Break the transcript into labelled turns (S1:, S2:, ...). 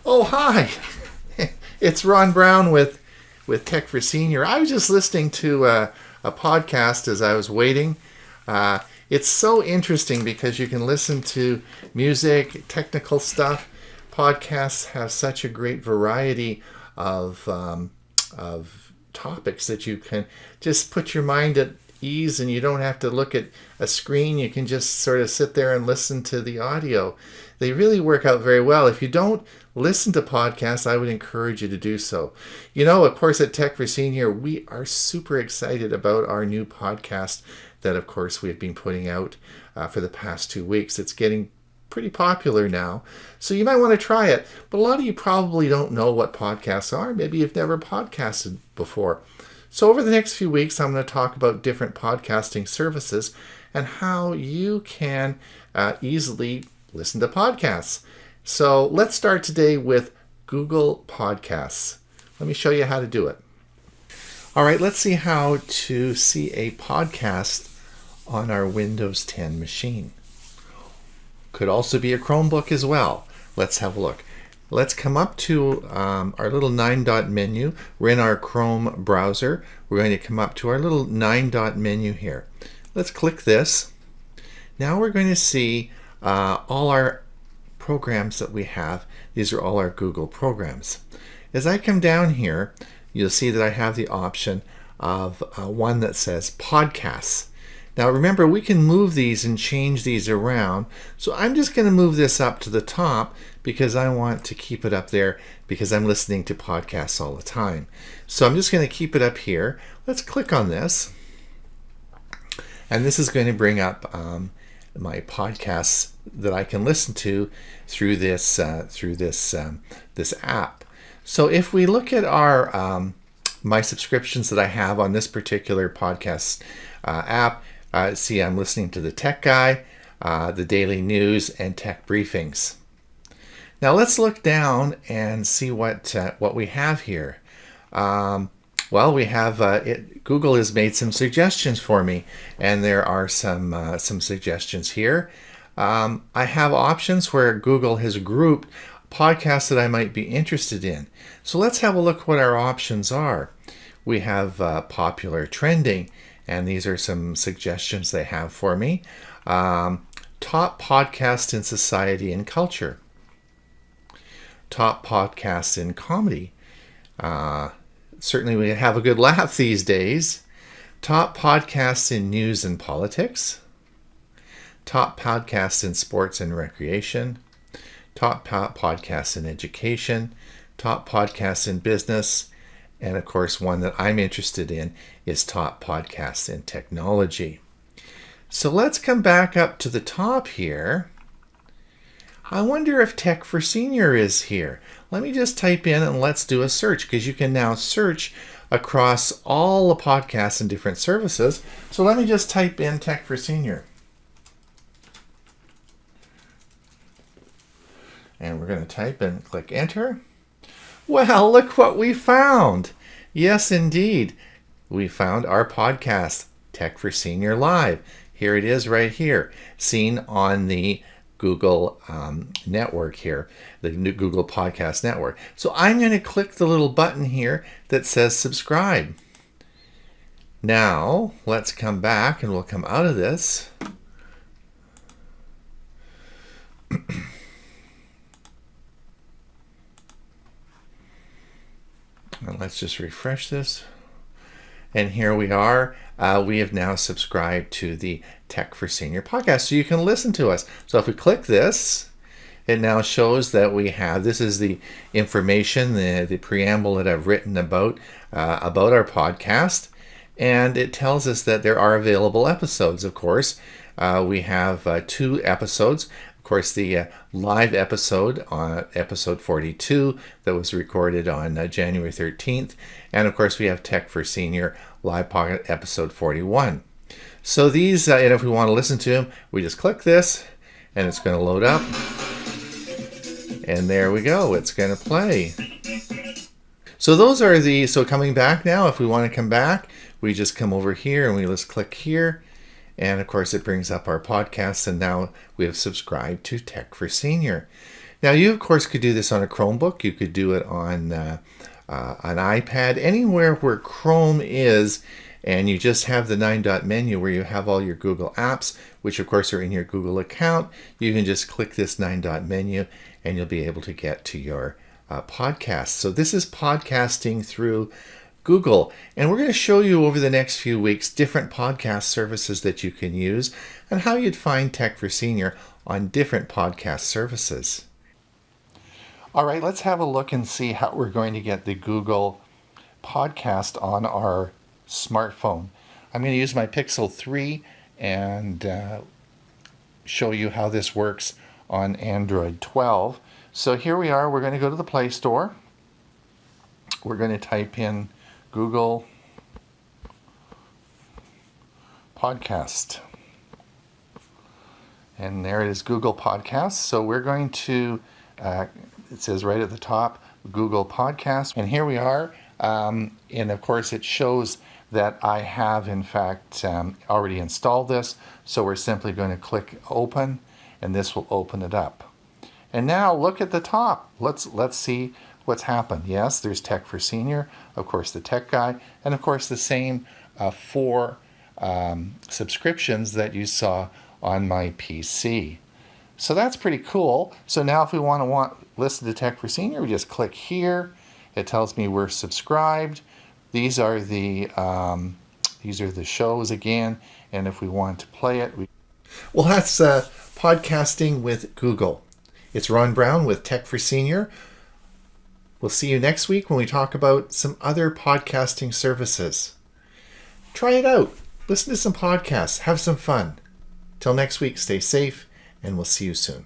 S1: Oh, hi. It's Ron Brown with Tech for Senior. I was just listening to a podcast as I was waiting. It's so interesting because you can listen to music, technical stuff. Podcasts have such a great variety of topics that you can just put your mind at ease, and you don't have to look at a screen. You can just sort of sit there and listen to the audio. They really work out very well. If you don't listen to podcasts, I would encourage you to do so. You know, of course, at Tech for Senior, we are super excited about our new podcast that, of course, we've been putting out for the past 2 weeks. It's getting pretty popular now, so you might want to try it. But a lot of you probably don't know what podcasts are. Maybe you've never podcasted before. So over the next few weeks, I'm going to talk about different podcasting services and how you can easily listen to podcasts. So let's start today with Google Podcasts. Let me show you how to do it. All right, let's see how to see a podcast on our Windows 10 machine. Could also be a Chromebook as well. Let's have a look. Let's come up to our little 9-dot menu. We're in our Chrome browser. We're going to come up to our little 9-dot menu here. Let's click this. Now we're going to see all our programs that we have. These are all our Google programs. As I come down here, you'll see that I have the option of one that says Podcasts. Now remember, we can move these and change these around. So I'm just going to move this up to the top because I want to keep it up there because I'm listening to podcasts all the time. So I'm just going to keep it up here. Let's click on this. And this is going to bring up my podcasts that I can listen to through this this app. So if we look at our my subscriptions that I have on this particular podcast app, see I'm listening to the Tech Guy, the Daily News, and Tech Briefings. Now let's look down and see what we have here. Well, we have Google has made some suggestions for me, and there are some suggestions here. I have options where Google has grouped podcasts that I might be interested in. So let's have a look what our options are. We have popular trending, and these are some suggestions they have for me. Top podcasts in society and culture. Top podcasts in comedy. Certainly we have a good laugh these days. Top podcasts in news and politics. Top podcasts in sports and recreation. Top podcasts in education. Top podcasts in business. And of course, one that I'm interested in is top podcasts in technology. So let's come back up to the top here. I wonder if Tech for Senior is here. Let me just type in and let's do a search, because you can now search across all the podcasts and different services. So let me just type in Tech for Senior. And we're going to type and click enter. Well, look what we found. Yes, indeed. We found our podcast, Tech for Senior Live. Here it is right here, seen on the Google network here, the new Google Podcast Network. So I'm going to click the little button here that says subscribe. Now, let's come back and we'll come out of this. And let's just refresh this. And here we are. We have now subscribed to the Tech for Senior podcast, so you can listen to us. So if we click this, it now shows that we have, this is the information, the preamble that I've written about our podcast. And it tells us that there are available episodes, of course. We have 2 episodes. Of course, the live episode, episode 42, that was recorded on January 13th. And of course, we have Tech for Senior Live Pocket episode 41. So these, and if we want to listen to them, we just click this and it's going to load up. And there we go, it's going to play. So those are so coming back now, if we want to come back, we just come over here and we just click here. And of course, it brings up our podcast, and now we have subscribed to Tech for Senior. Now, you, of course, could do this on a Chromebook. You could do it on an iPad, anywhere where Chrome is, and you just have the 9-dot menu where you have all your Google apps, which, of course, are in your Google account. You can just click this 9-dot menu, and you'll be able to get to your podcast. So this is podcasting through Google, and we're going to show you over the next few weeks different podcast services that you can use and how you'd find Tech for Senior on different podcast services. All right, let's have a look and see how we're going to get the Google podcast on our smartphone. I'm going to use my Pixel 3 and show you how this works on Android 12. So here we are. We're going to go to the Play Store. We're going to type in Google Podcast. And there it is, Google Podcasts. So we're going to, it says right at the top, Google Podcasts. And here we are. And of course, it shows that I have, in fact, already installed this. So we're simply going to click Open, and this will open it up. And now look at the top. Let's see what's happened. Yes, there's Tech for Senior, of course, the Tech Guy, and of course the same 4 subscriptions that you saw on my PC. So that's pretty cool. So now if we want to listen to Tech for Senior, we just click here. It tells me we're subscribed. These are the shows again, and if we want to play it, well, that's podcasting with Google. It's Ron Brown with Tech for Senior. We'll see you next week when we talk about some other podcasting services. Try it out. Listen to some podcasts. Have some fun. Till next week, stay safe, and we'll see you soon.